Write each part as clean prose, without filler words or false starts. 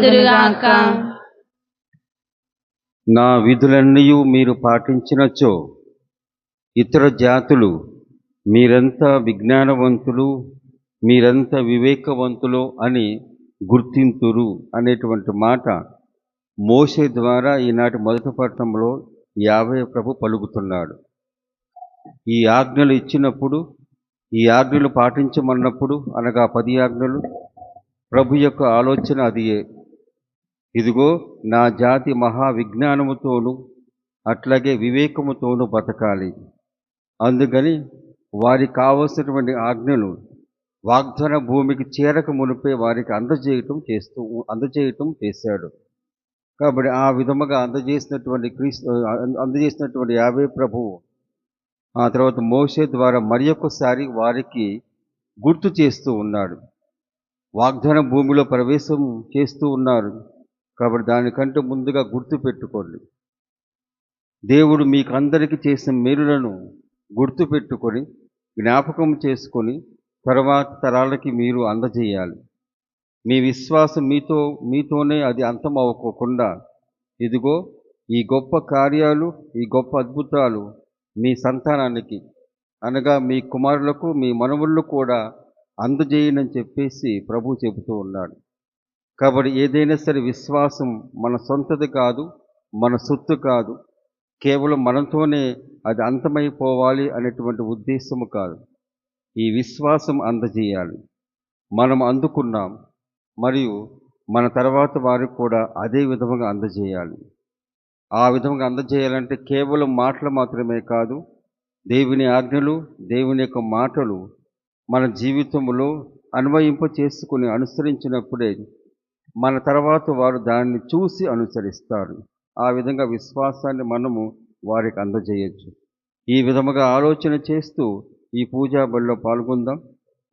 పొందుదురుగాక. నా విధులన్నీ మీరు పాటించినచో ఇతర జాతులు మీరెంత విజ్ఞానవంతులు, మీరెంత వివేకవంతులు అని గుర్తింతురు అనేటువంటి మాట మోషే ద్వారా ఈనాటి మొదటి పట్టణంలో యావే ప్రభు పలుకుతున్నాడు. ఈ ఆజ్ఞలు ఇచ్చినప్పుడు, ఈ ఆజ్ఞలు పాటించమన్నప్పుడు, అనగా 10 ఆజ్ఞలు, ప్రభు యొక్క ఆలోచన అదియే. ఇదిగో నా జాతి మహా విజ్ఞానముతోనూ అట్లాగే వివేకముతోనూ బతకాలి. అందుకని వారికి కావలసినటువంటి ఆజ్ఞలు వాగ్దాన భూమికి చేరక మునిపే వారికి అందజేయటం చేశాడు. కాబట్టి ఆ విధముగా అందజేసినటువంటి యావే ప్రభువు ఆ తర్వాత మోషే ద్వారా మరి ఒక్కసారి వారికి గుర్తు చేస్తూ ఉన్నాడు. వాగ్దాన భూమిలో ప్రవేశం చేస్తూ ఉన్నారు కాబట్టి దానికంటే ముందుగా గుర్తు పెట్టుకోండి. దేవుడు మీకు అందరికీ చేసిన మేలులను గుర్తు పెట్టుకొని జ్ఞాపకం చేసుకొని తర్వాత తరాలకి మీరు అందజేయాలి. మీ విశ్వాసం మీతోనే అది అంతం అవ్వకుండా ఇదిగో ఈ గొప్ప కార్యాలు, ఈ గొప్ప అద్భుతాలు మీ సంతానానికి అనగా మీ కుమారులకు, మీ మనవుళ్ళు కూడా అందజేయనని చెప్పేసి ప్రభు చెబుతూ ఉన్నాడు. కాబట్టి ఏదైనా సరే విశ్వాసం మన సొంతది కాదు, మన సొత్తు కాదు, కేవలం మనతోనే అది అంతమైపోవాలి అనేటువంటి ఉద్దేశము కాదు. ఈ విశ్వాసం అందజేయాలి. మనం అందుకున్నాం మరియు మన తర్వాత వారికి కూడా అదే విధముగా అందజేయాలి. ఆ విధంగా అందజేయాలంటే కేవలం మాటలు మాత్రమే కాదు, దేవుని ఆజ్ఞలు, దేవుని యొక్క మాటలు మన జీవితంలో అన్వయింప చేసుకుని అనుసరించినప్పుడే మన తర్వాత వారు దాన్ని చూసి అనుసరిస్తారు. ఆ విధంగా విశ్వాసాన్ని మనము వారికి అందజేయచ్చు. ఈ విధముగా ఆలోచన చేస్తూ ఈ పూజా బలిలో పాల్గొందాం.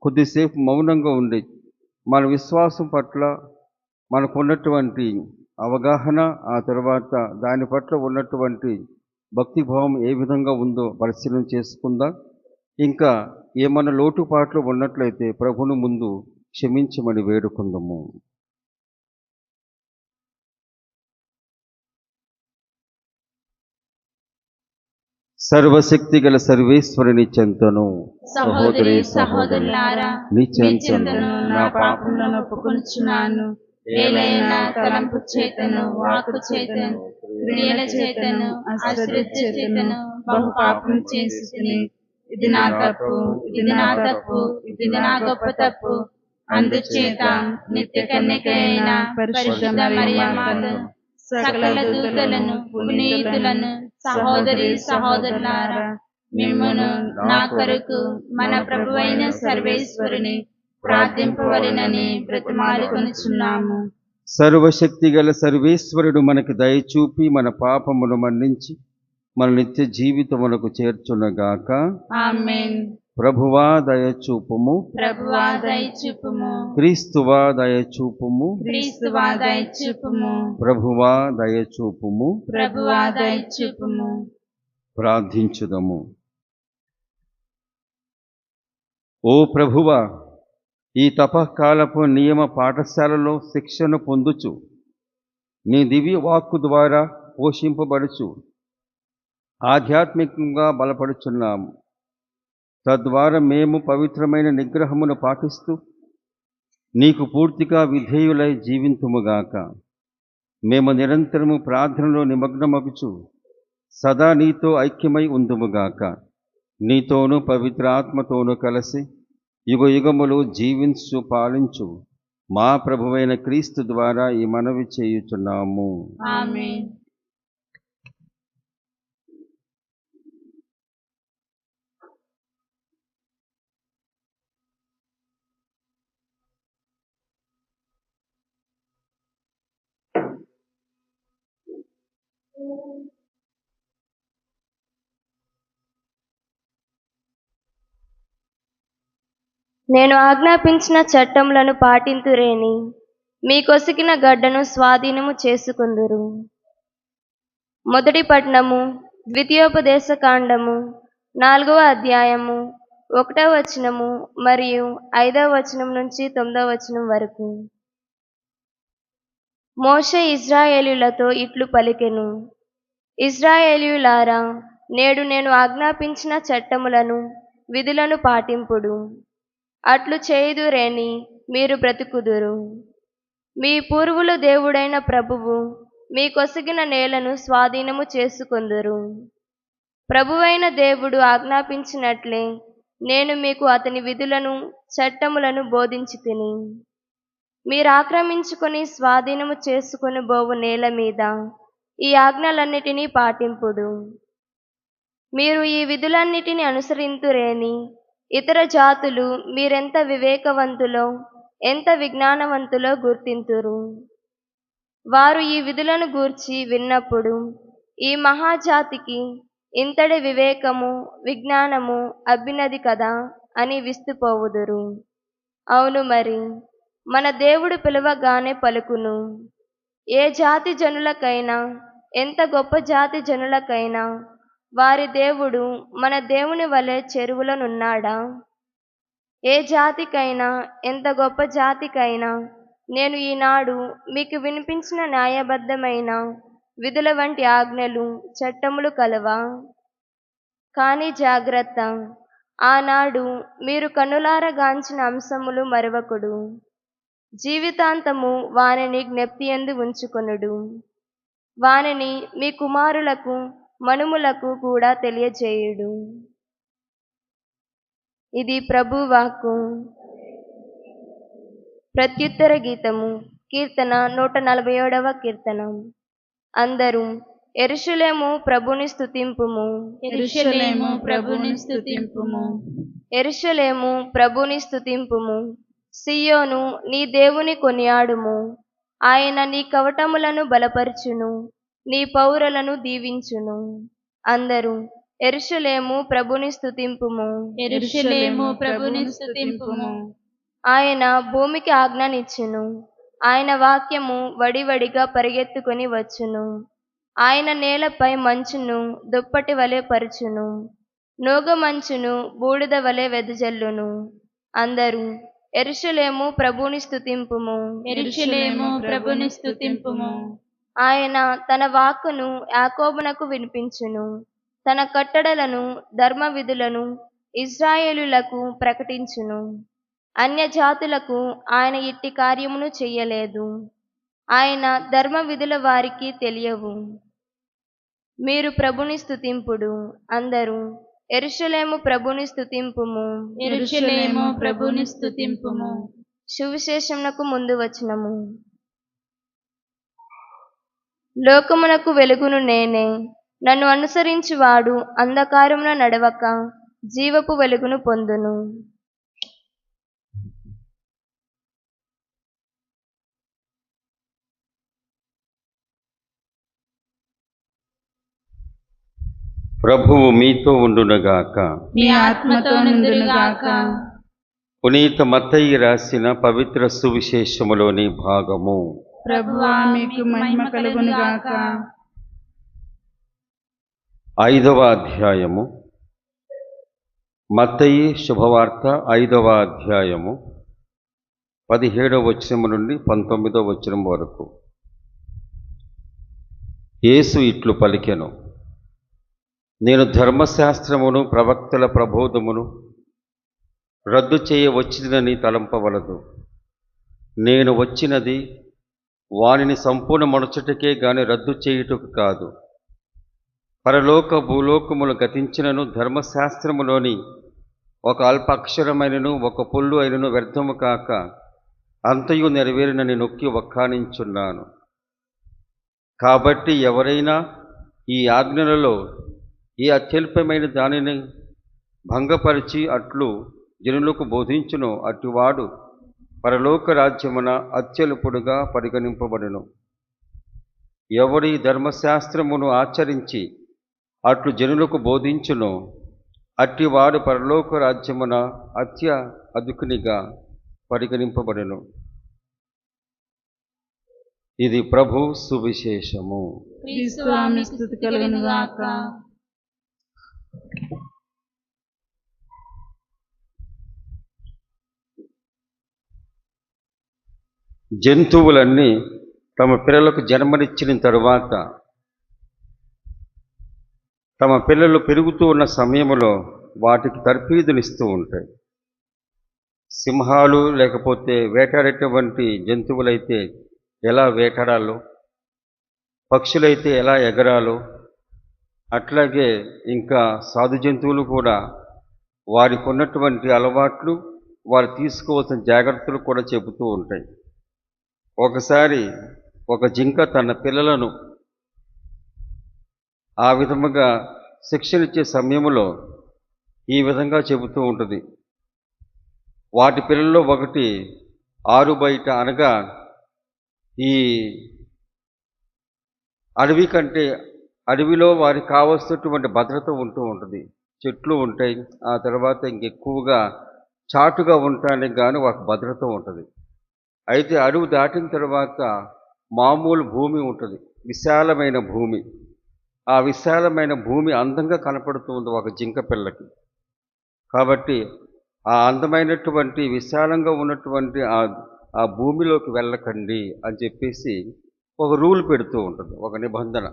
కొద్దిసేపు మౌనంగా ఉండి మన విశ్వాసం పట్ల మనకున్నటువంటి అవగాహన, ఆ తర్వాత దాని పట్ల ఉన్నటువంటి భక్తిభావం ఏ విధంగా ఉందో పరిశీలన చేసుకుందాం. ఇంకా ఏమన్నా లోటుపాట్లు ఉన్నట్లయితే ప్రభుని ముందు క్షమించమని వేడుకుందాము. సర్వశక్తి గల సర్వేశ్వరుని చెంతను సహోదరి సహోదరులారా, మీ చెంతను నా పాపములను ఒప్పుకొనుచున్నాను. ఏలైనా తలంపు చేతను, వాక్కు చేతను, క్రియల చేతను, అశ్రద్ధ చేతను బహు పాపం చేసి ఇది నా తప్పు, ఇది నా తప్పు, ఇది నా గొప్ప తప్పు. అందుచేత నిత్య కన్యక అయిన పరిశుద్ధ మరియమ్మను, సకల దూతలను, పునీతులను, సహోదరి సహోదరులారా, మిమ్మును నా కొరకు మన ప్రభువైన సర్వేశ్వరుని ప్రార్థింపవలెనని బ్రతిమాలుకొనుచున్నాము. సర్వశక్తి గల సర్వేశ్వరుడు మనకి దయచూపి మన పాపమును మన్నించి మన నిత్య జీవితమునకు చేర్చునగాక. ఆమేన్. ప్రభువా దయచూపుము, ప్రభువా దయచూపుము, క్రీస్తువా దయచూపుము, క్రీస్తువా దయచూపుము, ప్రభువా దయచూపుము. ప్రభువా దయచూపుము. ప్రార్థించుదము. ఓ ప్రభువా, ఈ తపకాలపు నియమ పాఠశాలలో శిక్షను పొందుచు నీ దివ్య వాక్కు ద్వారా పోషింపబడుచు ఆధ్యాత్మికంగా బలపడుచున్నాము. తద్వారా మేము పవిత్రమైన నిగ్రహమును పాటిస్తూ నీకు పూర్తిగా విధేయులై జీవింతుముగాక. మేము నిరంతరము ప్రార్థనలో నిమగ్నమగుచు సదా నీతో ఐక్యమై ఉందుముగాక. నీతోనూ పవిత్ర ఆత్మతోనూ కలిసి యుగ యుగములు జీవించు పాలించు మా ప్రభువైన క్రీస్తు ద్వారా ఈ మనవి చేయుచున్నాము. ఆమేన్. నేను ఆజ్ఞాపించిన చట్టములను పాటింతురేని మీ కొసికిన గడ్డను స్వాధీనము చేసుకుందురు. మొదటి పట్టణము ద్వితీయోపదేశ కాండము 4వ అధ్యాయము 1వ వచనము మరియు 5వ వచనం నుంచి 9వ వచనం వరకు. మోషే ఇశ్రాయేలీయులతో ఇట్లు పలికెను. ఇశ్రాయేలీయులారా, నేడు నేను ఆజ్ఞాపించిన చట్టములను విధులను పాటింపుడు. అట్లు చేయుదురేని మీరు బ్రతుకుదురు. మీ పూర్వుల దేవుడైన ప్రభువు మీకొసగిన నేలను స్వాధీనము చేసుకొందురు. ప్రభువైన దేవుడు ఆజ్ఞాపించినట్లే నేను మీకు అతని విధులను చట్టములను బోధించితిని. మీరాక్రమించుకొని స్వాధీనము చేసుకొని బోవు నేల మీద ఈ ఆజ్ఞలన్నిటినీ పాటింపుడు. మీరు ఈ విధులన్నిటిని అనుసరింతురేని ఇతర జాతులు మీరెంత వివేకవంతులో ఎంత విజ్ఞానవంతులో గుర్తింతురు. వారు ఈ విధులను గూర్చి విన్నప్పుడు ఈ మహాజాతికి ఇంతటి వివేకము విజ్ఞానము అబ్బినది కదా అని విస్తుపోవుదురు. అవును మరి, మన దేవుడు పిలవగానే పలుకును. ఏ జాతి జనులకైనా ఎంత గొప్ప జాతి జనులకైనా వారి దేవుడు మన దేవుని వలె చెరువులనున్నాడా? ఏ జాతికైనా ఎంత గొప్ప జాతికైనా నేను ఈనాడు మీకు వినిపించిన న్యాయబద్ధమైన విధుల వంటి ఆజ్ఞలు చట్టములు కలవా? కానీ జాగ్రత్త, ఆనాడు మీరు కన్నులారగాంచిన అంశములు మరవకుడు. జీవితాంతము వానిని జ్ఞప్తియందు ఉంచుకొనుడు. వానిని మీ కుమారులకు మనుములకు కూడా తెలియజేయుడు. ఇది ప్రభు వాక్కు. ప్రత్యుత్తర గీతము. కీర్తన 147వ కీర్తన. అందరూ యెరూషలేము ప్రభుని స్తుతింపుము. యెరూషలేము ప్రభుని స్తుతింపుము. యెరూషలేము ప్రభుని స్తుతింపుము. సియోను నీ దేవుని కొనియాడుము. ఆయన నీ కవటములను బలపరచును, నీ పౌరులను దీవించును. అందరూ యెరూషలేము ప్రభుని స్తుతింపుము. యెరూషలేము ప్రభుని స్తుతింపుము. ఆయన భూమికి ఆజ్ఞనిచ్చును. ఆయన వాక్యము వడివడిగా పరిగెత్తుకొని వచ్చును. ఆయన నేలపై మంచును దుప్పటి వలె పరుచును. నూగ మంచును బూడిద వలె వెదజల్లును. అందరూ యెరూషలేము ప్రభుని స్తుతింపుము. యెరూషలేము ప్రభుని స్తుతింపుము. ఆయన తన వాక్కును యాకోబునకు వినిపించును. తన కట్టడలను ధర్మ విధులను ఇశ్రాయేలులకు ప్రకటించును. అన్య జాతులకు ఆయన ఇట్టి కార్యమును చెయ్యలేదు. ఆయన ధర్మ విధుల వారికి తెలియవు. మీరు ప్రభుని స్తుతింపుడు. అందరూ యెరూషలేము ప్రభుని స్తుతింపుము. యెరూషలేము ప్రభుని స్తుతింపుము. సువిశేషమునకు ముందు వచనము. లోకమునకు వెలుగును నేనే. నన్ను అనుసరించువాడు అంధకారమున నడవక జీవపు వెలుగును పొందును. ప్రభువు మీతో ఉండునగాక. మీ ఆత్మతో నుండునుగాక. పునీత మత్తయి రాసిన పవిత్ర సువిశేషములోని భాగము. ప్రభువా మీకు మహిమ కలుగునుగాక. 5వ అధ్యాయము. మత్తయి శుభవార్త 5వ అధ్యాయము 17వ వచనము నుండి 19వ వచనం వరకు. యేసు ఇట్లు పలికెను. నేను ధర్మశాస్త్రమును ప్రవక్తల ప్రబోధమును రద్దు చేయవచ్చినని తలంపవలదు. నేను వచ్చినది వానిని సంపూర్ణమనుచుటకే గాని రద్దు చేయుటకు కాదు. పరలోక భూలోకములు గతించినను ధర్మశాస్త్రములోని ఒక అల్ప అక్షరమైనను ఒక పొల్లు అయినను వ్యర్థము కాక అంతయు నెరవేరినని నొక్కి వక్కానించున్నాను. కాబట్టి ఎవరైనా ఈ ఆజ్ఞలలో ఈ అత్యల్పమైన దానిని భంగపరిచి అట్లు జనులకు బోధించును అటువాడు పరలోక రాజ్యమున అత్యల్పుడుగా పరిగణింపబడును. ఎవరి ధర్మశాస్త్రమును ఆచరించి అట్లు జనులకు బోధించును అట్టివాడు పరలోక రాజ్యమున అధికునిగా పరిగణింపబడును. ఇది ప్రభు సువిశేషము. క్రీస్తువా మీ స్తుతి కలుగునుగాక. జంతువులన్నీ తమ పిల్లలకు జన్మనిచ్చిన తరువాత తమ పిల్లలు పెరుగుతూ ఉన్న సమయంలో వాటికి తర్ఫీదునిస్తూ ఉంటాయి. సింహాలు లేకపోతే వేటాడేటువంటి జంతువులైతే ఎలా వేటాడాలో, పక్షులైతే ఎలా ఎగరాలో, అట్లాగే ఇంకా సాధు జంతువులు కూడా వారికి ఉన్నటువంటి అలవాట్లు, వారు తీసుకోవాల్సిన జాగ్రత్తలు కూడా చెబుతూ ఉంటాయి. ఒకసారి ఒక జింక తన పిల్లలను ఆ విధముగా శిక్షణ ఇచ్చే సమయంలో ఈ విధంగా చెబుతూ ఉంటుంది. వాటి పిల్లల్లో ఒకటి ఆరు బయట అనగా ఈ అడవి కంటే అడవిలో వారికి కావలసినటువంటి భద్రత ఉంటూ ఉంటుంది. చెట్లు ఉంటాయి, ఆ తర్వాత ఇంకెక్కువగా చాటుగా ఉండటానికి గాను వారికి భద్రత ఉంటుంది. అయితే అడవి దాటిన తర్వాత మామూలు భూమి ఉంటుంది, విశాలమైన భూమి. ఆ విశాలమైన భూమి అందంగా కనపడుతూ ఉంది ఒక జింక పిల్లకి. కాబట్టి ఆ అందమైనటువంటి విశాలంగా ఉన్నటువంటి ఆ భూమిలోకి వెళ్ళకండి అని చెప్పేసి ఒక రూల్ పెడుతూ ఉంటుంది, ఒక నిబంధన.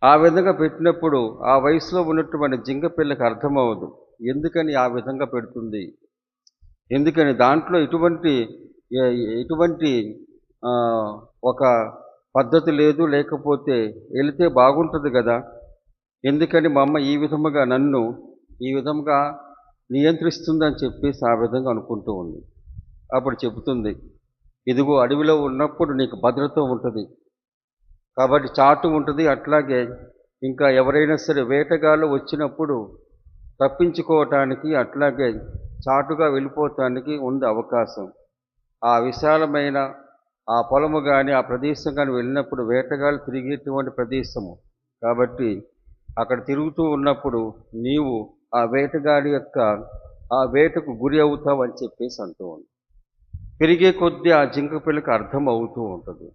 ఆ విధంగా పెట్టినప్పుడు ఆ వయసులో ఉన్నటువంటి జింక పిల్లకి అర్థమవదు ఎందుకని ఆ విధంగా పెడుతుంది, ఎందుకని దాంట్లో ఎటువంటి ఒక పద్ధతి లేదు, లేకపోతే వెళితే బాగుంటుంది కదా, ఎందుకని మా అమ్మ ఈ విధముగా నన్ను ఈ విధంగా నియంత్రిస్తుందని చెప్పేసి ఆ విధంగా అనుకుంటూ ఉంది. అప్పుడు చెబుతుంది, ఇదిగో అడవిలో ఉన్నప్పుడు నీకు భద్రత ఉంటుంది కాబట్టి చాటు ఉంటుంది, అట్లాగే ఇంకా ఎవరైనా సరే వేటగాళ్ళు వచ్చినప్పుడు తప్పించుకోవటానికి అట్లాగే చాటుగా వెళ్ళిపోవటానికి ఉంది అవకాశం. ఆ విశాలమైన ఆ పొలము కానీ ఆ ప్రదేశం కానీ వెళ్ళినప్పుడు వేటగాళ్ళు తిరిగేటువంటి ప్రదేశము కాబట్టి అక్కడ తిరుగుతూ ఉన్నప్పుడు నీవు ఆ వేటగాడి యొక్క ఆ వేటకు గురి అవుతావు అని చెప్పేసి అంటూ ఉంది. పెరిగే కొద్దీ ఆ జింక పిల్లకి అర్థం అవుతూ ఉంటుంది.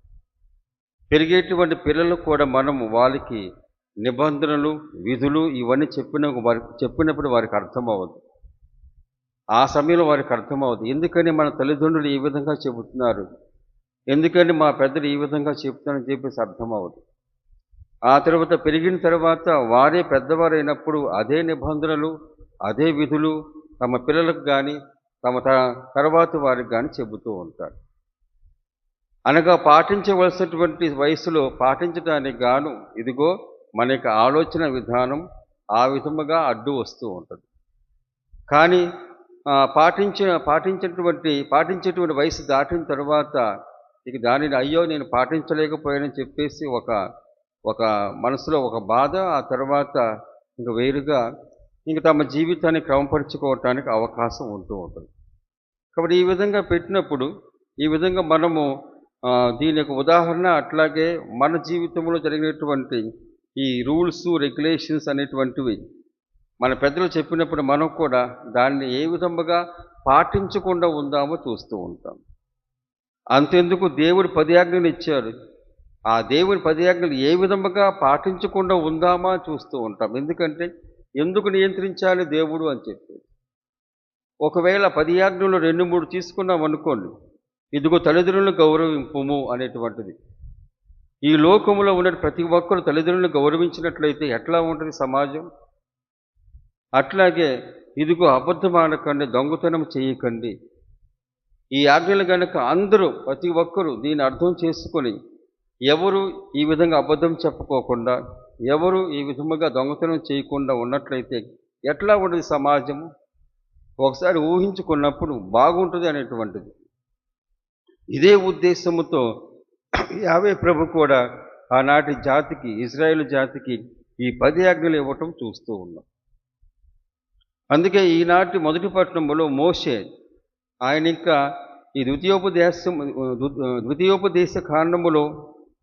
పెరిగేటువంటి పిల్లలు కూడా మనము వాళ్ళకి నిబంధనలు, విధులు ఇవన్నీ చెప్పినప్పుడు వారికి అర్థం అవ్వదు. ఆ సమయంలో వారికి అర్థం అవ్వదు. ఎందుకని మన తల్లిదండ్రులు ఈ విధంగా చెబుతున్నారు, ఎందుకని మా పెద్దలు ఈ విధంగా చెప్తున్నారని చెప్పేసి అర్థం అవ్వదు. ఆ తర్వాత పెరిగిన తర్వాత వారే పెద్దవారైనప్పుడు అదే నిబంధనలు, అదే విధులు తమ పిల్లలకు కానీ తమ తర్వాత వారికి కానీ చెబుతూ ఉంటారు. అనగా పాటించవలసినటువంటి వయసులో పాటించడానికి గాను ఇదిగో మన యొక్క ఆలోచన విధానం ఆ విధముగా అడ్డు వస్తూ ఉంటుంది. కానీ పాటించేటువంటి వయసు దాటిన తర్వాత ఇక దానిని అయ్యో నేను పాటించలేకపోయానని చెప్పేసి ఒక మనసులో ఒక బాధ, ఆ తర్వాత ఇంక వేరుగా ఇంక తమ జీవితాన్ని క్రమపరుచుకోవటానికి అవకాశం ఉంటూ ఉంటుంది. కాబట్టి ఈ విధంగా పెట్టినప్పుడు ఈ విధంగా మనము దీని యొక్క ఉదాహరణ అట్లాగే మన జీవితంలో జరిగినటువంటి ఈ రూల్స్, రెగ్యులేషన్స్ అనేటువంటివి మన పెద్దలు చెప్పినప్పుడు మనం కూడా దాన్ని ఏ విధముగా పాటించకుండా ఉందామో చూస్తూ ఉంటాం. అంతెందుకు దేవుడు 10 ఆజ్ఞలు ఇచ్చారు, ఆ దేవుని 10 ఆజ్ఞలు ఏ విధముగా పాటించకుండా ఉందామా చూస్తూ ఉంటాం. ఎందుకంటే ఎందుకు నియంత్రించాలి దేవుడు అని చెప్పి. ఒకవేళ 10 ఆజ్ఞలు 2-3 తీసుకున్నాం అనుకోండి, ఇదిగో తల్లిదండ్రులను గౌరవింపుము అనేటువంటిది. ఈ లోకంలో ఉన్న ప్రతి ఒక్కరు తల్లిదండ్రులను గౌరవించినట్లయితే ఎట్లా ఉంటుంది సమాజం? అట్లాగే ఇదిగో అబద్ధం ఆడకండి, దొంగతనం చేయకండి. ఈ ఆజ్ఞలు కనుక అందరూ ప్రతి ఒక్కరూ దీన్ని అర్థం చేసుకొని ఎవరు ఈ విధంగా అబద్ధం చెప్పుకోకుండా, ఎవరు ఈ విధముగా దొంగతనం చేయకుండా ఉన్నట్లయితే ఎట్లా ఉంటుంది సమాజము? ఒకసారి ఊహించుకున్నప్పుడు బాగుంటుంది అనేటువంటిది. ఇదే ఉద్దేశముతో యావే ప్రభు కూడా ఆనాటి జాతికి, ఇజ్రాయేలు జాతికి ఈ 10 ఆజ్ఞలు ఇవ్వటం చూస్తూ ఉన్నాం. అందుకే ఈనాటి మొదటి పట్టణంలో మోషే ఆయన ఇంకా ఈ ద్వితీయోపదేశ కాండములో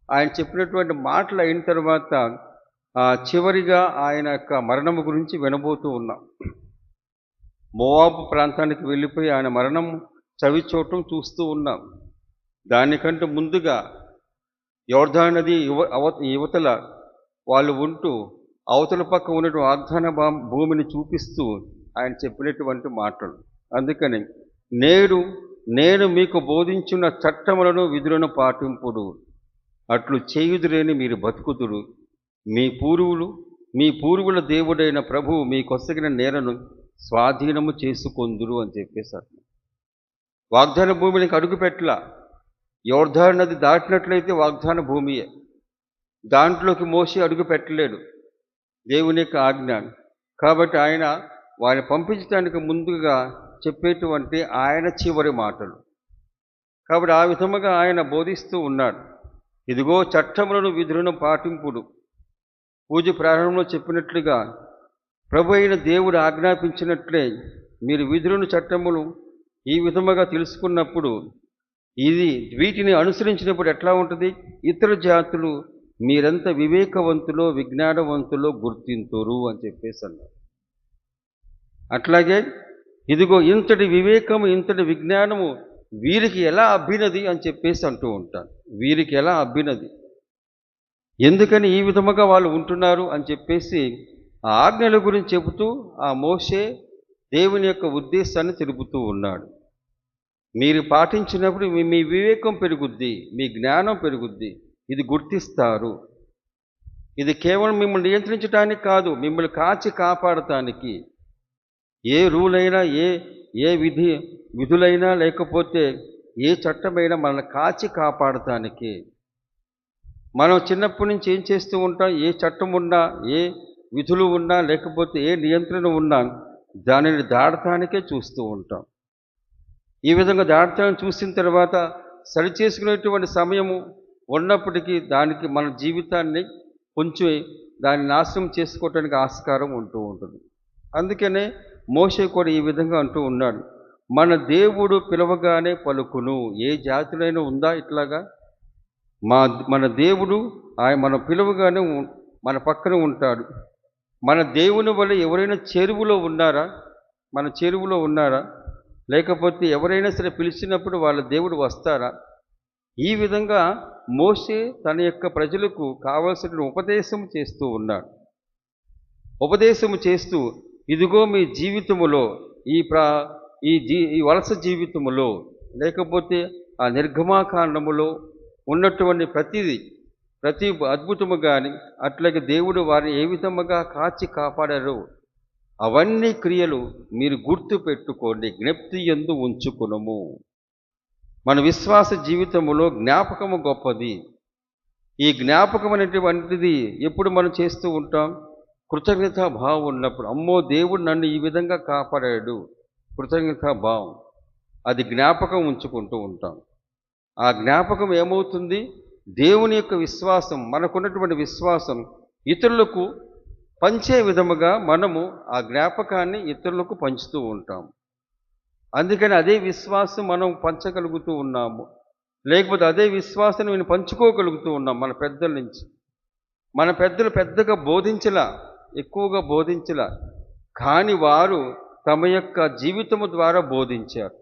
ఆయన చెప్పినటువంటి మాటలు అయిన తర్వాత చివరిగా ఆయన యొక్క మరణము గురించి వినబోతూ ఉన్నాం. మోవాబు ప్రాంతానికి వెళ్ళిపోయి ఆయన మరణం చవి చూడటం చూస్తూ ఉన్నాం. దానికంటే ముందుగా యోర్దాను నది యువతల వాళ్ళు ఉంటూ అవతల పక్క ఉన్నటువంటి వాగ్దాన భూమిని చూపిస్తూ ఆయన చెప్పినటువంటి మాటలు. అందుకని నేను మీకు బోధించిన చట్టములను విధులను పాటింపుడు, అట్లు చేయుదురేని మీరు బతుకుతురు. మీ పూర్వుల దేవుడైన ప్రభువు మీ కొసగిన నేలను స్వాధీనము చేసుకొందురు అని చెప్పేశారు. వాగ్దాన భూమికి అడుగు పెట్టలా. యోర్దాను నది దాటినట్లయితే వాగ్దాన భూమియే. దాంట్లోకి మోసే అడుగు పెట్టలేడు, దేవుని యొక్క ఆజ్ఞ. కాబట్టి ఆయన వారిని పంపించడానికి ముందుగా చెప్పేటువంటి ఆయన చివరి మాటలు. కాబట్టి ఆ విధముగా ఆయన బోధిస్తూ ఉన్నాడు. ఇదిగో చట్టములను విధులను పాటింపుడు. పూజ ప్రారంభంలో చెప్పినట్లుగా ప్రభు అయిన దేవుడు ఆజ్ఞాపించినట్లే మీరు విధులను చట్టములు ఈ విధముగా తెలుసుకున్నప్పుడు, వీటిని అనుసరించినప్పుడు ఎట్లా ఉంటుంది? ఇతర జాతులు మీరెంత వివేకవంతులో విజ్ఞానవంతులో గుర్తింతురు అని చెప్పేసి అన్నారు. అట్లాగే ఇదిగో ఇంతటి వివేకము ఇంతటి విజ్ఞానము వీరికి ఎలా అబ్బినది అని చెప్పేసి అంటూ ఉంటాను. వీరికి ఎలా అబ్బినది, ఎందుకని ఈ విధముగా వాళ్ళు ఉంటున్నారు అని చెప్పేసి ఆ ఆజ్ఞల గురించి చెబుతూ ఆ మోషే దేవుని యొక్క ఉద్దేశాన్ని తెలుపుతూ ఉన్నాడు. మీరు పాటించినప్పుడు మీ వివేకం పెరుగుద్ది, మీ జ్ఞానం పెరుగుద్ది, ఇది గుర్తిస్తారు. ఇది కేవలం మిమ్మల్ని నియంత్రించడానికి కాదు, మిమ్మల్ని కాచి కాపాడటానికి. ఏ రూల్ అయినా ఏ విధులైనా లేకపోతే ఏ చట్టమైనా మనల్ని కాచి కాపాడటానికి. మనం చిన్నప్పటి నుంచి ఏం చేస్తూ ఉంటాం? ఏ చట్టం ఉన్నా, ఏ విధులు ఉన్నా, లేకపోతే ఏ నియంత్రణ ఉన్నా దానిని దాటటానికే చూస్తూ ఉంటాం. ఈ విధంగా దాటతాన్ని చూసిన తర్వాత సరిచేసుకునేటువంటి సమయము ఉన్నప్పటికీ దానికి మన జీవితాన్ని కొంచెం దాన్ని నాశనం చేసుకోవటానికి ఆస్కారం ఉంటూ ఉంటుంది. అందుకనే మోషే కూడా ఈ విధంగా అంటూ ఉన్నాడు, మన దేవుడు పిలవగానే పలుకును. ఏ జాతిలోనైనా ఉందా ఇట్లాగా? మన దేవుడు మన పిలువగానే మన పక్కన ఉంటాడు. మన దేవుని వల్ల ఎవరైనా చెరువులో ఉన్నారా? మన చెరువులో ఉన్నారా? లేకపోతే ఎవరైనా సరే పిలిచినప్పుడు వాళ్ళ దేవుడు వస్తారా? ఈ విధంగా మోషే తన యొక్క ప్రజలకు కావలసిన ఉపదేశం చేస్తూ ఉన్నాడు. ఉపదేశము చేస్తూ ఇదిగో మీ జీవితములో ఈ వలస జీవితములో లేకపోతే ఆ నిర్గమాకాండములో ఉన్నటువంటి ప్రతి అద్భుతము కానీ అట్లాగే దేవుడు వారిని ఏ విధముగా కాచి కాపాడారో అవన్నీ క్రియలు మీరు గుర్తు పెట్టుకోండి, జ్ఞప్తి యందు ఉంచుకునము. మన విశ్వాస జీవితములో జ్ఞాపకము గొప్పది. ఈ జ్ఞాపకం అనేటువంటిది ఎప్పుడు మనం చేస్తూ ఉంటాం? కృతజ్ఞతా భావం ఉన్నప్పుడు. అమ్మో, దేవుడు నన్ను ఈ విధంగా కాపాడాడు, కృతజ్ఞతా భావం, అది జ్ఞాపకం ఉంచుకుంటూ ఉంటాం. ఆ జ్ఞాపకం ఏమవుతుంది? దేవుని యొక్క విశ్వాసం, మనకున్నటువంటి విశ్వాసం ఇతరులకు పంచే విధముగా మనము ఆ జ్ఞాపకాన్ని ఇతరులకు పంచుతూ ఉంటాం. అందుకని అదే విశ్వాసం మనం పంచగలుగుతూ ఉన్నాము, లేకపోతే అదే విశ్వాసాన్ని నేను పంచుకోగలుగుతూ ఉన్నాం మన పెద్దల నుంచి. మన పెద్దలు పెద్దగా ఎక్కువగా బోధించలా, కానీ వారు తమ యొక్క జీవితము ద్వారా బోధించారు.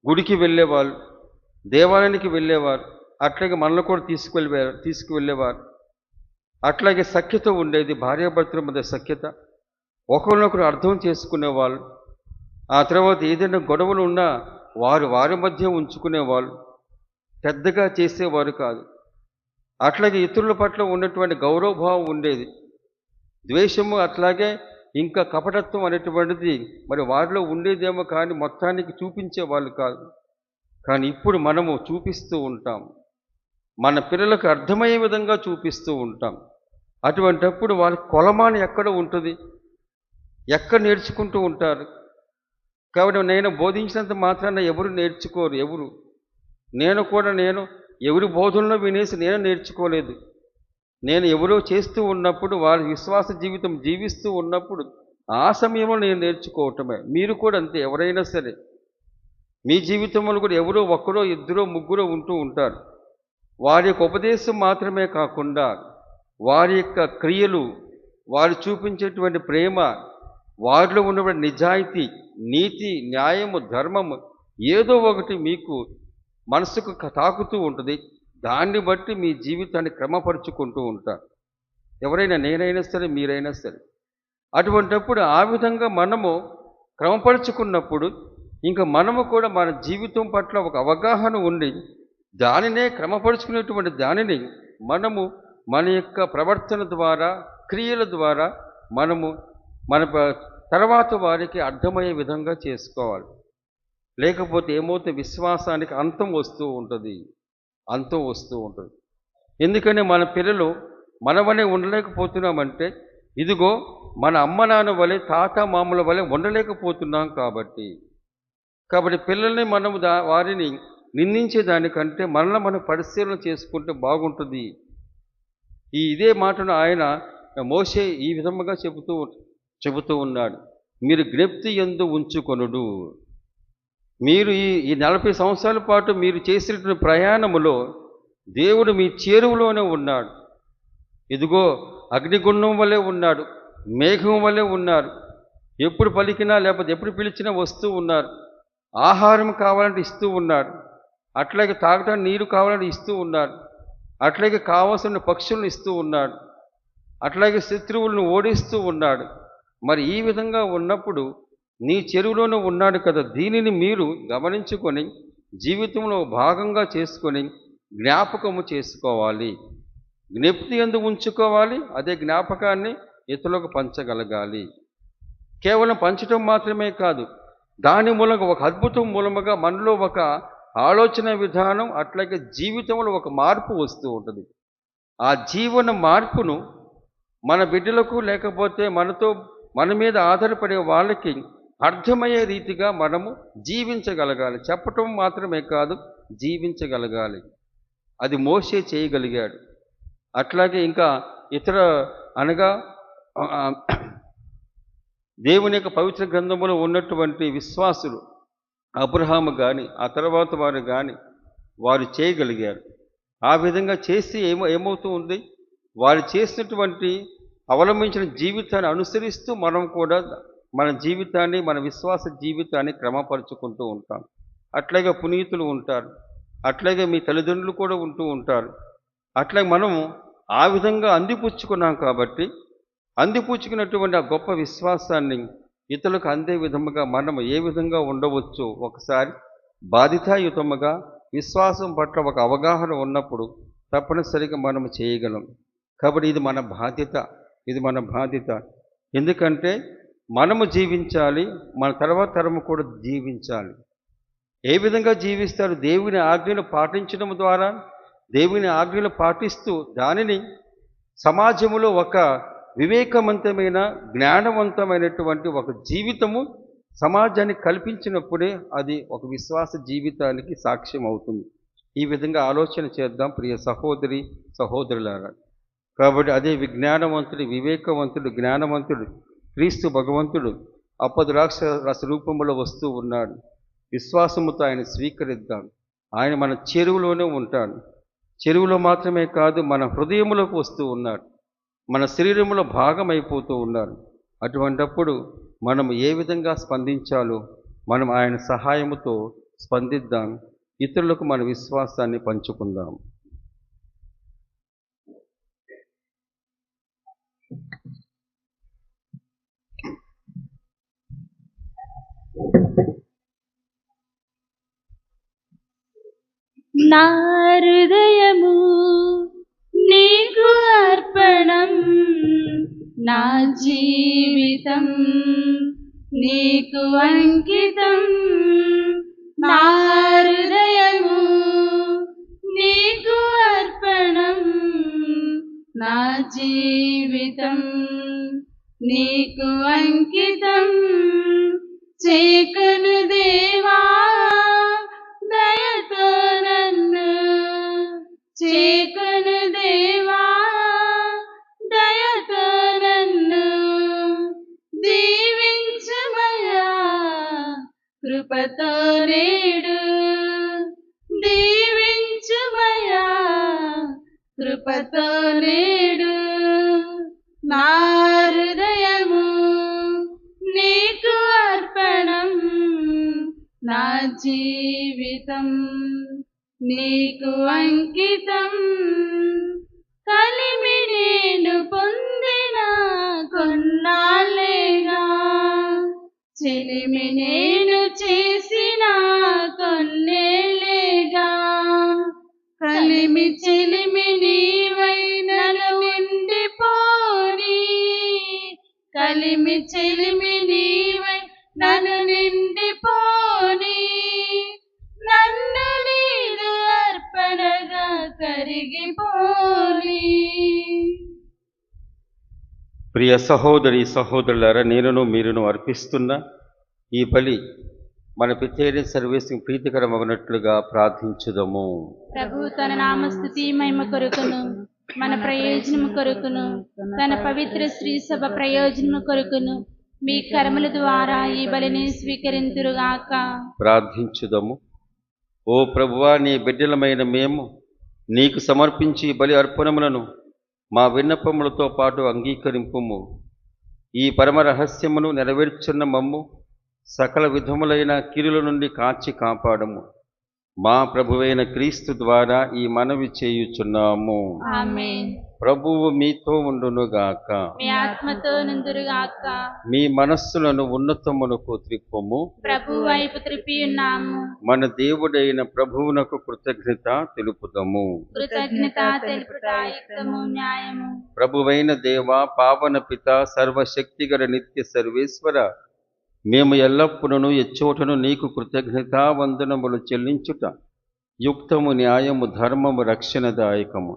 గుడికి వెళ్ళేవాళ్ళు, దేవాలయానికి వెళ్ళేవారు, అట్లాగే మనల్ని కూడా తీసుకువెళ్ళేవారు. అట్లాగే సఖ్యత ఉండేది, భార్యాభర్తల మధ్య సఖ్యత, ఒకరినొకరు అర్థం చేసుకునేవాళ్ళు. ఆ తర్వాత ఏదైనా గొడవలు ఉన్నా వారి మధ్య ఉంచుకునేవాళ్ళు, పెద్దగా చేసేవారు కాదు. అట్లాగే ఇతరుల పట్ల ఉన్నటువంటి గౌరవభావం ఉండేది. ద్వేషము అట్లాగే ఇంకా కపటత్వం అనేటువంటిది మరి వారిలో ఉండేదేమో, కానీ మొత్తానికి చూపించే వాళ్ళు కాదు. కానీ ఇప్పుడు మనము చూపిస్తూ ఉంటాం, మన పిల్లలకు అర్థమయ్యే విధంగా చూపిస్తూ ఉంటాం. అటువంటప్పుడు వాళ్ళ కొలమానం ఎక్కడ ఉంటుంది? ఎక్కడ నేర్చుకుంటూ ఉంటారు? కాబట్టి నేను బోధించినంత మాత్రాన ఎవరు నేర్చుకోరు. నేను ఎవరి బోధనలో వినేసి నేను నేర్చుకోలేదు. నేను ఎవరో చేస్తూ ఉన్నప్పుడు, వారి విశ్వాస జీవితం జీవిస్తూ ఉన్నప్పుడు ఆ సమయంలో నేను నేర్చుకోవటమే. మీరు కూడా అంతే. ఎవరైనా సరే మీ జీవితంలో కూడా ఎవరో ఒక్కరో ఇద్దరో ముగ్గురో ఉంటూ ఉంటారు. వారి యొక్క ఉపదేశం మాత్రమే కాకుండా వారి యొక్క క్రియలు, వారు చూపించేటువంటి ప్రేమ, వారిలో ఉన్నటువంటి నిజాయితీ, నీతి, న్యాయము, ధర్మము ఏదో ఒకటి మీకు మనసుకు తాకుతూ ఉంటుంది. దాన్ని బట్టి మీ జీవితాన్ని క్రమపరుచుకుంటూ ఉంటారు. ఎవరైనా, నేనైనా సరే, మీరైనా సరే. అటువంటప్పుడు ఆ విధంగా మనము క్రమపరుచుకున్నప్పుడు ఇంకా మనము కూడా మన జీవితం పట్ల ఒక అవగాహన ఉండి దానినే క్రమపరుచుకునేటువంటి దానిని మనము మన యొక్క ప్రవర్తన ద్వారా, క్రియల ద్వారా మనము మన తర్వాత వారికి అర్థమయ్యే విధంగా చేసుకోవాలి. లేకపోతే ఏమవుతుంది, విశ్వాసానికి అంతం వస్తూ ఉంటుంది. ఎందుకని మన పిల్లలు మనవనే ఉండలేకపోతున్నామంటే, ఇదిగో మన అమ్మ నాన్న వలె, తాత మామల వలె ఉండలేకపోతున్నాం. కాబట్టి పిల్లల్ని మనము వారిని నిందించేదానికంటే మనల్ని మనం పరిశీలన చేసుకుంటే బాగుంటుంది. ఇదే మాటను ఆయన మోషే ఈ విధముగా చెబుతూ ఉన్నాడు. మీరు జ్ఞప్తి యందు ఉంచుకొనుడు. మీరు ఈ 40 సంవత్సరాల పాటు మీరు చేసినటువంటి ప్రయాణములో దేవుడు మీ చేరువలోనే ఉన్నాడు. ఇదిగో అగ్నిగుండం వలె ఉన్నాడు, మేఘం వలె ఉన్నారు. ఎప్పుడు పలికినా లేకపోతే ఎప్పుడు పిలిచినా వస్తూ ఉన్నారు. ఆహారం కావాలంటే ఇస్తూ ఉన్నాడు. అట్లాగే తాగడానికి నీరు కావాలంటే ఇస్తూ ఉన్నాడు. అట్లాగే కావాల్సిన పక్షులను ఇస్తూ ఉన్నాడు. అట్లాగే శత్రువులను ఓడిస్తూ ఉన్నాడు. మరి ఈ విధంగా ఉన్నప్పుడు నీ చెరువులోనే ఉన్నాడు కదా, దీనిని మీరు గమనించుకొని జీవితంలో భాగంగా చేసుకొని జ్ఞాపకము చేసుకోవాలి. జ్ఞప్తి యందు ఉంచుకోవాలి. అదే జ్ఞాపకాన్ని ఇతరులకు పంచగలగాలి. కేవలం పంచడం మాత్రమే కాదు, దాని మూలంగా ఒక అద్భుతం మూలముగా మనలో ఒక ఆలోచన విధానం, అట్లాగే జీవితంలో ఒక మార్పు వస్తూ ఉంటుంది. ఆ జీవన మార్పును మన బిడ్డలకు, లేకపోతే మన మీద ఆధారపడే వాళ్ళకి అర్థమయ్యే రీతిగా మనము జీవించగలగాలి. చెప్పటం మాత్రమే కాదు, జీవించగలగాలి. అది మోషే చేయగలిగాడు. అట్లాగే ఇంకా ఇతర అనగా దేవుని యొక్క పవిత్ర గ్రంథములో ఉన్నటువంటి విశ్వాసులు, అబ్రహాము కానీ ఆ తర్వాత వారు కానీ వారు చేయగలిగారు. ఆ విధంగా చేసి ఏమవుతూ ఉంది, వారు చేసినటువంటి అవలంబించిన జీవితాన్ని అనుసరిస్తూ మనం కూడా మన జీవితాన్ని, మన విశ్వాస జీవితాన్ని క్రమపరుచుకుంటూ ఉంటాం. అట్లాగే పునీతులు ఉంటారు, అట్లాగే మీ తల్లిదండ్రులు కూడా ఉంటూ ఉంటారు. అట్లాగే మనము ఆ విధంగా అందిపుచ్చుకున్నాం కాబట్టి అందిపుచ్చుకున్నటువంటి ఆ గొప్ప విశ్వాసాన్ని ఇతరులకు అందే విధముగా మనం ఏ విధంగా ఉండవచ్చో ఒకసారి బాధ్యతాయుతముగా విశ్వాసం పట్ల ఒక అవగాహన ఉన్నప్పుడు తప్పనిసరిగా మనం చేయగలం. కాబట్టి ఇది మన బాధ్యత. ఎందుకంటే మనము జీవించాలి, మన తర్వాత తరము కూడా జీవించాలి. ఏ విధంగా జీవిస్తారు? దేవుని ఆజ్ఞలు పాటించడం ద్వారా, దేవుని ఆజ్ఞలు పాటిస్తూ దానిని సమాజంలో ఒక వివేకవంతమైన, జ్ఞానవంతమైనటువంటి ఒక జీవితము సమాజానికి కల్పించినప్పుడే అది ఒక విశ్వాస జీవితానికి సాక్ష్యం అవుతుంది. ఈ విధంగా ఆలోచన చేద్దాం ప్రియ సహోదరి సహోదరులారా. కాబట్టి అదే విజ్ఞానవంతుడు, వివేకవంతుడు, జ్ఞానవంతుడు క్రీస్తు భగవంతుడు అపద్రాక్ష రస రూపంలో వస్తూ ఉన్నాడు. విశ్వాసముతో ఆయన స్వీకరిద్దాం. ఆయన మన చెరువులోనే ఉంటాడు. చెరువులో మాత్రమే కాదు, మన హృదయములోకి వస్తూ ఉన్నాడు, మన శరీరంలో భాగం అయిపోతూ ఉన్నారు. అటువంటప్పుడు మనం ఏ విధంగా స్పందించాలో మనం ఆయన సహాయముతో స్పందిద్దాం. ఇతరులకు మన విశ్వాసాన్ని పంచుకుందాం. నా హృదయము నీకు అర్పణం, నా జీవితం నీకు అంకితం. నా హృదయము నీకు అర్పణం, నా జీవితం నీకు అంకితం. చేకను దేవా దయతో నన్ను, చేకను దేవా దయతో నన్ను, దీవించుమయ్యా కృపతో నేడు, దీవించుమయ్యా కృపతో నేడు. నా హృదయము నీకు అర్పణం, నా జీవితం నీకు అంకితం. కలిమి నేను పొందిన కొన్నాళ్ళేగా, చెలిమి నేను చేసిన కొన్నేళ్ళేగా, కలిమి చెలిమి నీవై నన్ను నిండిపోని, నన్ను నీదు అర్పణగా కరిగిపోని. ప్రియ సహోదరి సహోదరులారా, నేనును మీరును అర్పిస్తున్న ఈ బలి మన పితైన సర్వేశ్వరునికి ప్రీతికరమగునట్లుగా ప్రార్థించుదము. ప్రభు తన నామస్తుతి మహిమ కొరకును, మన ప్రయోజనము కొరకును, తన పవిత్ర శ్రీ సభ ప్రయోజనము కొరకును మీ కర్మల ద్వారా ఈ బలిని స్వీకరింతురుగాక. ప్రార్థించుదము. ఓ ప్రభువా, నీ బిడ్డలమైన మేము నీకు సమర్పించి ఈ బలి అర్పణములను మా విన్నపములతో పాటు అంగీకరింపుము. ఈ పరమ రహస్యమును నెరవేర్చున్న మమ్ము సకల విధములైన కీడుల నుండి కాచి కాపాడము. మా ప్రభువైన క్రీస్తు ద్వారా ఈ మనవి చేయుచున్నాము. ఆమేన్. ప్రభువు మీతో ఉండునుగాక. మీ ఆత్మతో నుందురుగాక. మీ మనస్సులను ఉన్నతమునకు త్రిప్పుము. ప్రభు వైపు త్రిప్పి ఉన్నాము. మన దేవుడైన ప్రభువునకు కృతజ్ఞత తెలుపుదము. కృతజ్ఞత తెలుపుట యుక్తము, న్యాయము. ప్రభువైన దేవ, పావన పిత, సర్వశక్తిగల నిత్య సర్వేశ్వర, మేము ఎల్లప్పుడూ ఎచ్చోటను నీకు కృతజ్ఞతా వందనములు చెల్లించుట యుక్తము, న్యాయము, ధర్మము, రక్షణదాయకము.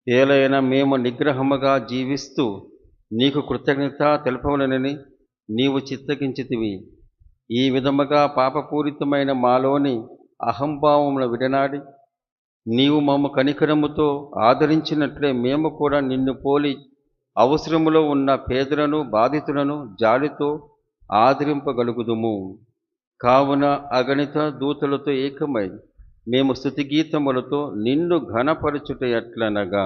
ఏలైనా మేము నిగ్రహముగా జీవిస్తూ నీకు కృతజ్ఞత తెలుపవలనని నీవు చిత్తగించితివి. ఈ విధముగా పాపపూరితమైన మాలోని అహంభావమును విడనాడి నీవు మమ్మ కనికరముతో ఆదరించినట్లే మేము కూడా నిన్ను పోలి అవసరములో ఉన్న పేదలను, బాధితులను జాలితో ఆదరింపగలుగుదుము. కావున అగణిత దూతలతో ఏకమై మేము స్తుతిగీతములతో నిన్ను ఘనపరచుట ఎట్లనగా,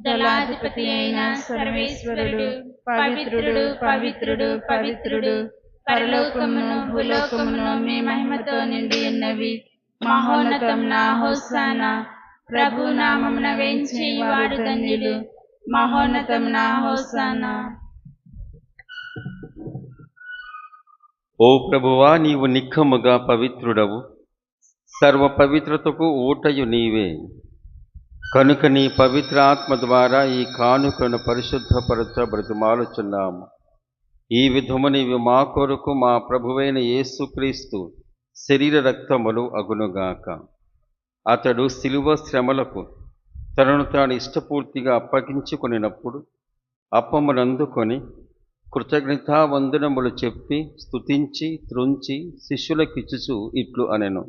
దళాధిపతి అయిన సర్వేశ్వరుడు పవిత్రుడు, పవిత్రుడు, పవిత్రుడు, పరలోకమును భూలోకమును మీ మహిమతో నిండి ఉన్నవి. మహోన్నతం నా హోసానా. ప్రభు నామమున వేంచి వాడు ధన్యుడు. మహోన్నతం నా హోసానా. ఓ ప్రభువా, నీవు నిఖముగా పవిత్రుడవు, సర్వ పవిత్రతకు ఊటయు నీవే. కనుక నీ పవిత్ర ఆత్మ ద్వారా ఈ కానుకను పరిశుద్ధపరచ బ్రతిమాలుచున్నాము. ఈ విధము నీవు మా కొరకు మా ప్రభువైన యేసుక్రీస్తు శరీర రక్తములు అగునుగాక. అతడు శిలువ శ్రమలకు తనను తాను ఇష్టపూర్తిగా అప్పగించుకొనినప్పుడు అప్పమునందుకొని కృతజ్ఞతా వందనములు చెప్పి స్తుతించి త్రుంచి శిష్యులకిచ్చుచు ఇట్లు అనెను,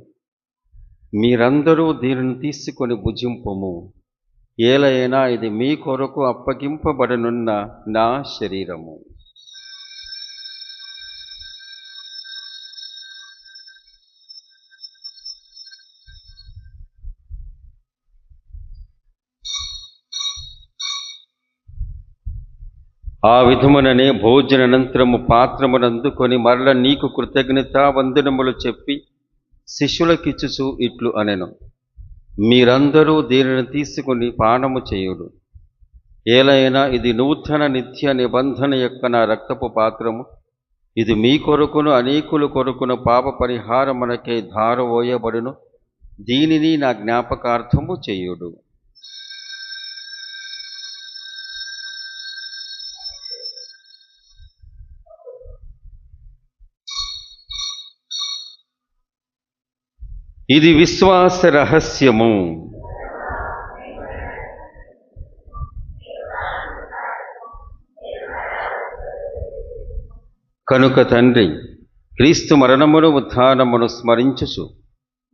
మీరందరూ దీనిని తీసుకొని భుజింపుము. ఏలైనా ఇది మీ కొరకు అప్పగింపబడనున్న నా శరీరము. ఆ విధముననే భోజనానంతరము పాత్రమునందుకొని మరల నీకు కృతజ్ఞతా వందనములు చెప్పి శిష్యులకిచ్చుచు ఇట్లు అనెను, మీరందరూ దీనిని తీసుకుని పానము చేయుడు. ఏలైనా ఇది నూతన నిత్య నిబంధన యొక్క నా రక్తపు పాత్రము. ఇది మీ కొరకును అనేకుల కొరకును పాప పరిహారమునకై ధారవోయబడును. దీనిని నా జ్ఞాపకార్థము చేయుడు. ఇది విశ్వాస రహస్యము. కనుక తండ్రి, క్రీస్తు మరణమును ఉత్థానమును స్మరించుచు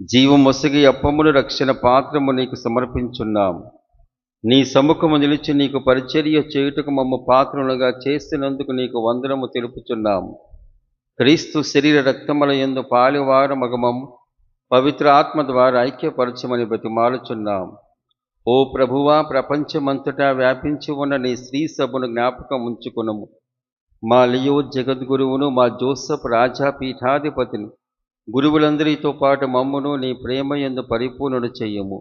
జీవమొసగి అప్పమును రక్షణ పాత్రము నీకు సమర్పించున్నాము. నీ సముఖము నిలిచి నీకు పరిచర్య చేయుటకు మమ్మ పాత్రలుగా చేసినందుకు నీకు వందనము తెలుపుచున్నాము. క్రీస్తు శరీర రక్తముల యందు పాలివార మగమము పవిత్ర ఆత్మ ద్వారా ఐక్యపరచమని బ్రతిమాలుచున్నాం. ఓ ప్రభువా, ప్రపంచమంతటా వ్యాపించి ఉన్న నీ శ్రీ సభను జ్ఞాపకం ఉంచుకునము. మా లియో జగద్గురువును, మా జోసఫ్ రాజా పీఠాధిపతిని, గురువులందరితో పాటు మమ్మును నీ ప్రేమ యందు పరిపూర్ణుడు చెయ్యము.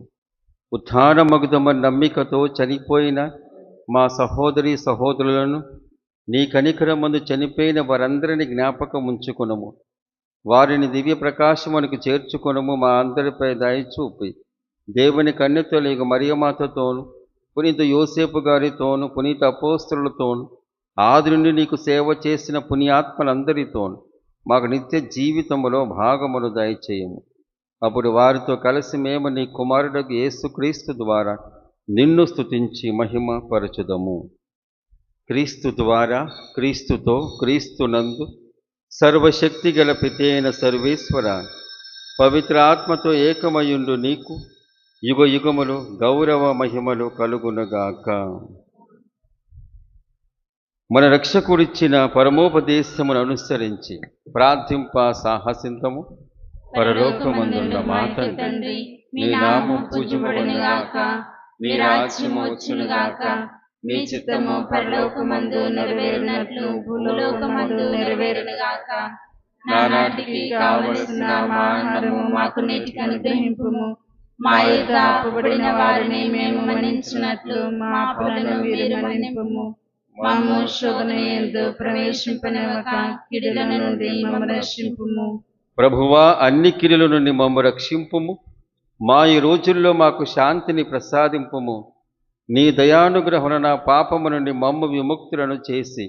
ఉత్థానమగుదమని నమ్మికతో చనిపోయిన మా సహోదరి సహోదరులను, నీ కనికరమందు చనిపోయిన వారందరినీ జ్ఞాపకం ఉంచుకునము. వారిని దివ్య ప్రకాశమునకు చేర్చుకొనము. మా అందరిపై దయచూపి దేవుని కన్యతలేగు మరియమాతతోను, పునీత యోసేపు గారితోను, పునీత అపోస్తలులతోను, ఆది నుండి నీకు సేవ చేసిన పుణ్యాత్మలందరితో మాకు నిత్య జీవితములో భాగమును దయచేయము. అప్పుడు వారితో కలిసి మేము నీ కుమారుడకు యేసుక్రీస్తు ద్వారా నిన్ను స్తుతించి మహిమ పరచుదము. క్రీస్తు ద్వారా, క్రీస్తుతో, క్రీస్తునందు సర్వశక్తి గల పితి అయిన సర్వేశ్వర, పవిత్ర ఆత్మతో ఏకమయుండు నీకు యుగ యుగములు గౌరవ మహిమలు కలుగునగాక. మన రక్షకుడిచ్చిన పరమోపదేశమును అనుసరించి ప్రార్థింప సాహసింతము. పరలోకమందున్న మా తండ్రి, నీ నామం పూజింపబడునుగాక, నీ రాజ్యము వచ్చునుగాక, మీ చిత్తము పరలోకమందు నెరవేరినట్లు భూలోకమందు నెరవేరునుగాక. నానాటికి కావలసిన మా ఆహారము మాకు నేటికి అనుగ్రహింపుము. మా యొద్ద అప్పుబడిన వారిని మేము మన్నించినట్లు మా అప్పులను మీరు మన్నింపుము. మమ్ము శోధన యందు ప్రవేశింపనివ్వక కీడుల నుండి మమ్ము రక్షింపుము. ప్రభువా, అన్ని కీడుల నుండి మమ్ము రక్షింపుము. మా ఈ రోజుల్లో మాకు శాంతిని ప్రసాదింపుము. నీ దయానుగ్రహణ నా పాపము నుండి మమ్ము విముక్తులను చేసి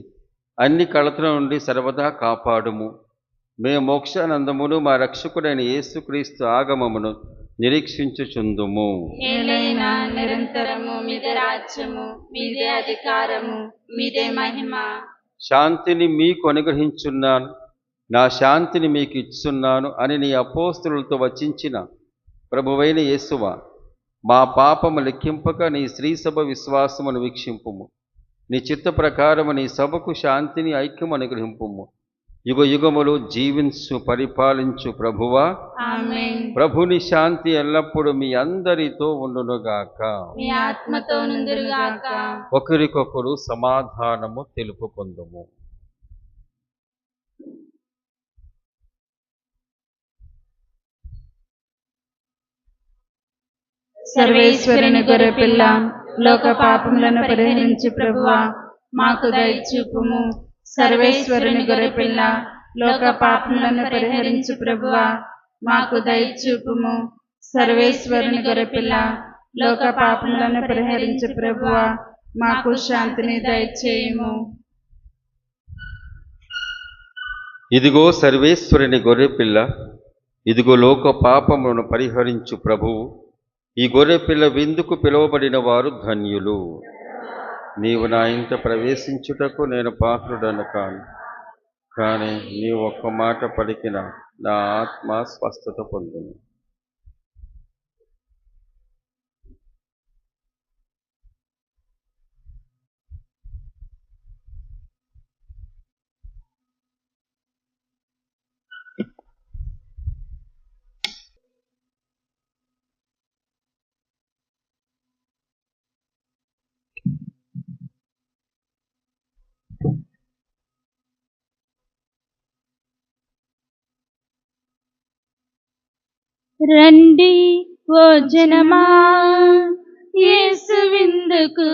అన్ని కలతల నుండి సర్వదా కాపాడుము. మేము మోక్షానందమును మా రక్షకుడైన యేసుక్రీస్తు ఆగమమును నిరీక్షించుచుందుము. ఏలైనా నిరంతరము మీదే రాజ్యము, మీదే అధికారము, మీదే మహిమ. శాంతిని మీకు అనుగ్రహించున్నాను, నా శాంతిని మీకు ఇచ్చున్నాను అని నీ అపోస్తలులతో వచించిన ప్రభువైన యేసువా, మా పాపము లెక్కింపక నీ శ్రీసభ విశ్వాసమును వీక్షింపుము. నీ చిత్త ప్రకారము నీ సభకు శాంతిని ఐక్యము అనుగ్రహింపుము. యుగ యుగములు జీవించు పరిపాలించు ప్రభువా, ఆమేన్. ప్రభుని శాంతి ఎల్లప్పుడూ మీ అందరితో ఉండునుగాక. మీ ఆత్మతో నుందురుగాక. ఒకరికొకరు సమాధానము తెలుపుకొందుము. సర్వేశ్వరుని గొర్రెపిల్ల, లోక పాపములను పరిహరించు ప్రభువా, మాకు దయచూపుము. సర్వేశ్వరుని గొర్రెపిల్ల, లోక పాపములను పరిహరించు ప్రభువా, మాకు దయచూపుము. సర్వేశ్వరుని గొర్రెపిల్ల, లోక పాపములను పరిహరించు ప్రభువా, మాకు శాంతిని దయచేయుము. ఇదిగో సర్వేశ్వరుని గొర్రెపిల్ల, ఇదిగో లోక పాపములను పరిహరించు ప్రభువు. ఈ గొర్రెపిల్ల విందుకు పిలువబడిన వారు ధన్యులు. నీవు నా ఇంట ప్రవేశించుటకు నేను పాత్రుడను కాను, కానీ నీవు ఒక్క మాట పలికిన నా ఆత్మ స్వస్థత పొందును. రండి ఓ జనమా, యేసు విందుకు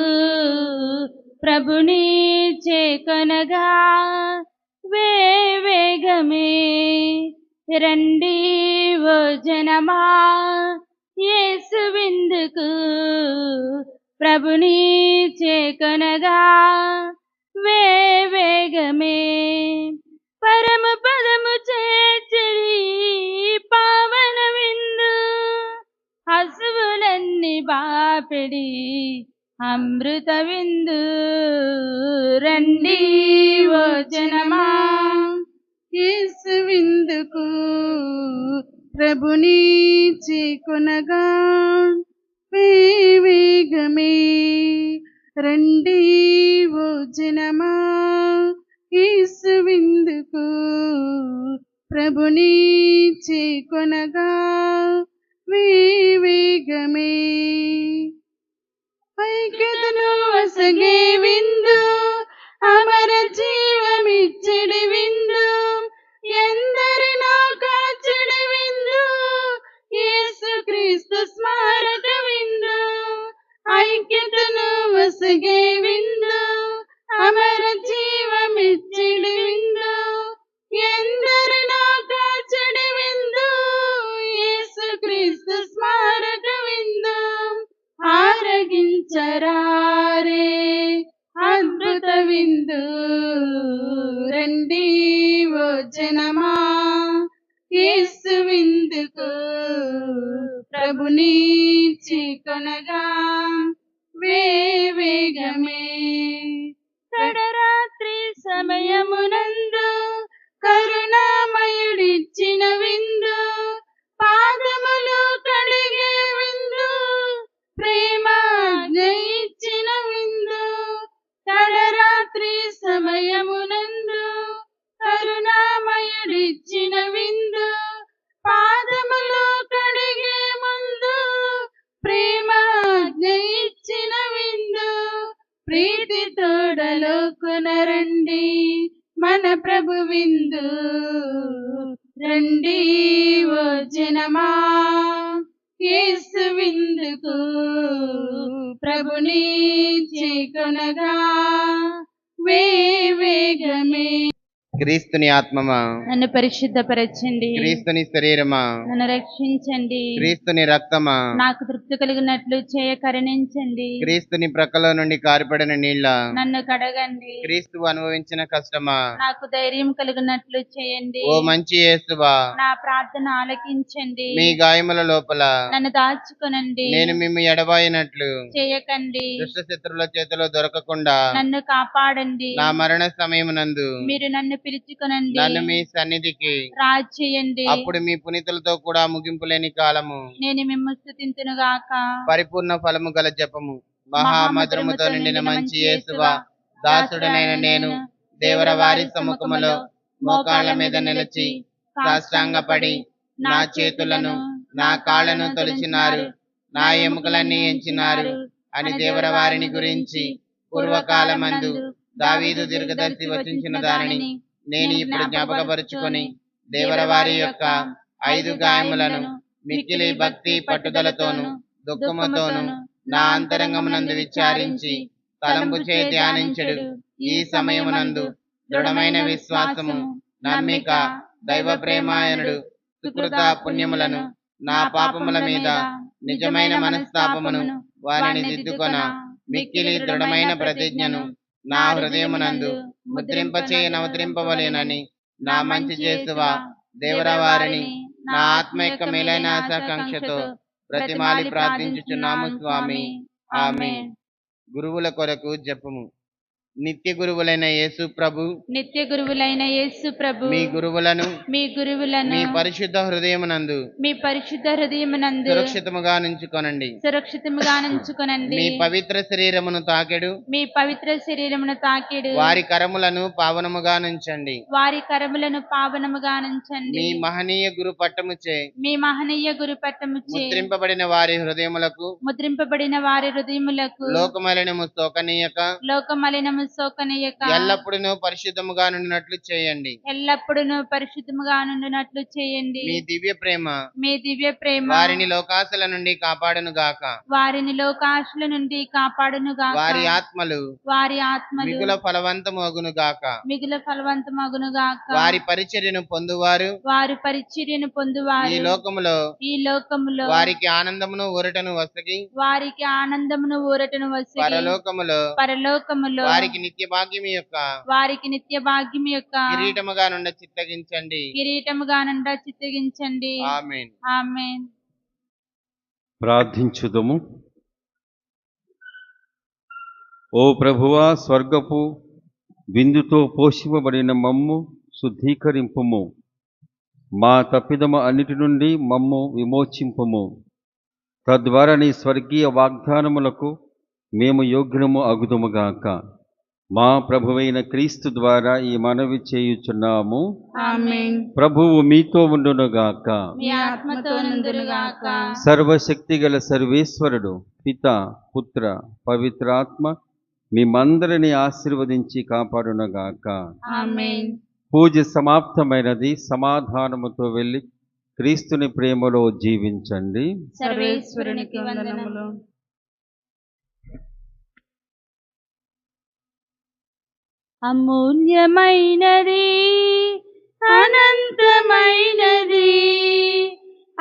ప్రభుని చేకొనగా వేగమే. రండి ఓ జనమా, యేసు విందుకు ప్రభుని చేకొనగా వేగమే. పరమ పదము చేర్చడి పావన విందు, హసువులన్నీ బాపెడి అమృత విందు. రండి ఓ జనమా, యేసు విందుకు ప్రభుని చేకొనగా వేగమే. రండి ఓ జనమా, యేసు విందుకు ప్రభుని చేకొనగా వేగమే. ఐక్యతను వసగే విందు, అమర జీవమిచ్చడి విందు, ఎందరినో కాచడి విందు, యేసుక్రీస్తు స్మారక విందు. ఐక్యతను వసగే విందు, అమర జీవమిచ్చడి విందు, ఎందరినో కాచడి విందు, యేసుక్రీస్తు స్మారక విందు. ఆరగించరారే అద్భుత విందు రండి ఓ జనమా, యేసు విందుకు ప్రభుని కొనగా వేగమే. తడరాత్రి సమయమునందు కరుణామయుడిచ్చిన విందు, పాదములు కడిగే విందు, ప్రేమాజ్ఞ ఇచ్చిన విందు. తడరాత్రి సమయమునందు కరుణామయుడిచ్చిన విందు, పాదములు కడిగే ముందు, ప్రేమాజ్ఞ ఇచ్చిన విందు. ప్రీతి తోడలో కొనరండి మన ప్రభు విందు రండి ఓ జనమా, యేసు విందుకు ప్రభుని కొనగా వేగమే. క్రీస్తుని ఆత్మమా నన్ను పరిశుద్ధపరచండి, క్రీస్తుని శరీరమా నన్ను రక్షించండి, క్రీస్తుని రక్తమా నాకు తృప్తి కలిగినట్లు చేయ కరుణించండి, క్రీస్తుని ప్రక్కలో నుండి కారిపడిన నీళ్ళ నన్ను కడగండి, క్రీస్తు అనుభవించిన కష్టమా నాకు ధైర్యం కలిగినట్లు చేయండి. ఓ మంచి యేసువా, నా ప్రార్థన ఆలకించండి, మీ గాయముల లోపల నన్ను దాచుకొనండి, నేను మిమ్ము ఎడబాయినట్లు చేయకండి, దుష్ట శత్రువుల చేతిలో దొరకకుండా నన్ను కాపాడండి. నా మరణ సమయమునందు మీరు నన్ను పిలుచుకొనండి, నన్ను మీ సన్నిధికి రాజ్ చేయండి. అప్పుడు మీ పునీతులతో కూడా ముగింపు లేని కాలము నేను మిమ్ము స్తుతింతును గాక. పరిపూర్ణ ఫలము గల జపము. మహామధురముతో నిండిన మంచి యేసువా, దాసుడనైన నేను దేవర వారి సముఖములో మోకాళ్ళ మీద నిలిచి సాష్టాంగపడి నా చేతులను నా కాళ్ళను తొలిచినారు, నా ఎముకలన్నీ ఎంచినారు అని దేవర వారిని గురించి పూర్వకాలమందు దావీదు దీర్ఘదర్శి వచించిన దానిని నేను ఇప్పుడు జ్ఞాపకపరుచుకొని దేవరవారి యొక్క 5 గాయములను మిక్కిలి భక్తి పట్టుదలతోను దుఃఖముతోను నా అంతరంగమునందు విచారించి తలంపు చే ధ్యానించెడు ఈ సమయమునందు దృఢమైన విశ్వాసము, నమ్మిక, దైవ ప్రేమాయనుడు సుకృత పుణ్యములను నా పాపముల మీద నిజమైన మనస్తాపమును వారిని దిద్దుకొన మిక్కిలి దృఢమైన ప్రతిజ్ఞను నా హృదయమునందు ముద్రింపచేయ నవతరింపవలేనని నా మంచి చేసువా దేవరవారిని నా ఆత్మ యొక్క మేలైన ఆశాకాంక్షతో ప్రతిమాలి ప్రార్థించుచున్నాము స్వామి. ఆమేన్. గురువుల కొరకు జపము. నిత్య గురువులైన యేసు ప్రభు, నిత్య గురువులైన యేసు ప్రభు, మీ గురువులను మీ పరిశుద్ధ హృదయమునందు సురక్షితముగా నుంచుకొనండి. మీ పవిత్ర శరీరమును తాకెడు వారి కరములను పావనముగా నుంచండి. మీ మహనీయ గురు పట్టముచే ముద్రింపబడిన వారి హృదయములకు లోకమలినము సోకనీయక ఎల్లప్పుడూ పరిశుద్ధముగా నుండినట్లు చేయండి. మీ దివ్య ప్రేమ వారిని లోకాశల నుండి కాపాడును గాక. వారి ఆత్మలు మిగుల ఫలవంతమగును గాక. వారి పరిచర్యను పొందువారు ఈ లోకములో వారికి ఆనందమును ఊరటను వసగి పరలోకములో వారికి నిత్య భాగ్యము యొక్క కిరీటముగా నుండి చిత్తగించండి. ఆమేన్. ఆమేన్. ప్రార్థించుదము. ఓ ప్రభువా, స్వర్గపు విందుతో పోషింపబడిన మమ్ము శుద్ధీకరింపుము. మా తప్పిదము అన్నిటి నుండి మమ్ము విమోచింపుము. తద్వారా నీ స్వర్గీయ వాగ్దానములకు మేము యోగ్యము అగుదుముగాక. మా ప్రభువైన క్రీస్తు ద్వారా ఈ మనవి చేయుచున్నాము. ఆమేన్. ప్రభువు మీతో ఉండునుగాక. మీ ఆత్మతోనుందురుగాక. సర్వశక్తి గల సర్వేశ్వరుడు పిత, పుత్ర, పవిత్రాత్మ మిమ్మందరిని ఆశీర్వదించి కాపాడునుగాక. ఆమేన్. పూజ సమాప్తమైనది. సమాధానముతో వెళ్ళి క్రీస్తుని ప్రేమలో జీవించండి. సర్వేశ్వరునికి వందనములు. అమూల్యమైనది, అనంతమైనది,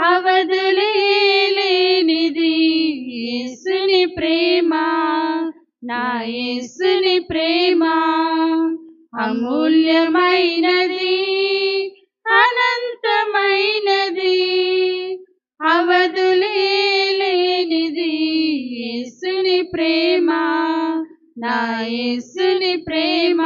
అవధులేనిది యేసుని ప్రేమ. నా యేసుని ప్రేమ అమూల్యమైనది, అనంతమైనది, అవధులేనిది. యేసుని ప్రేమ, నా యేసుని ప్రేమ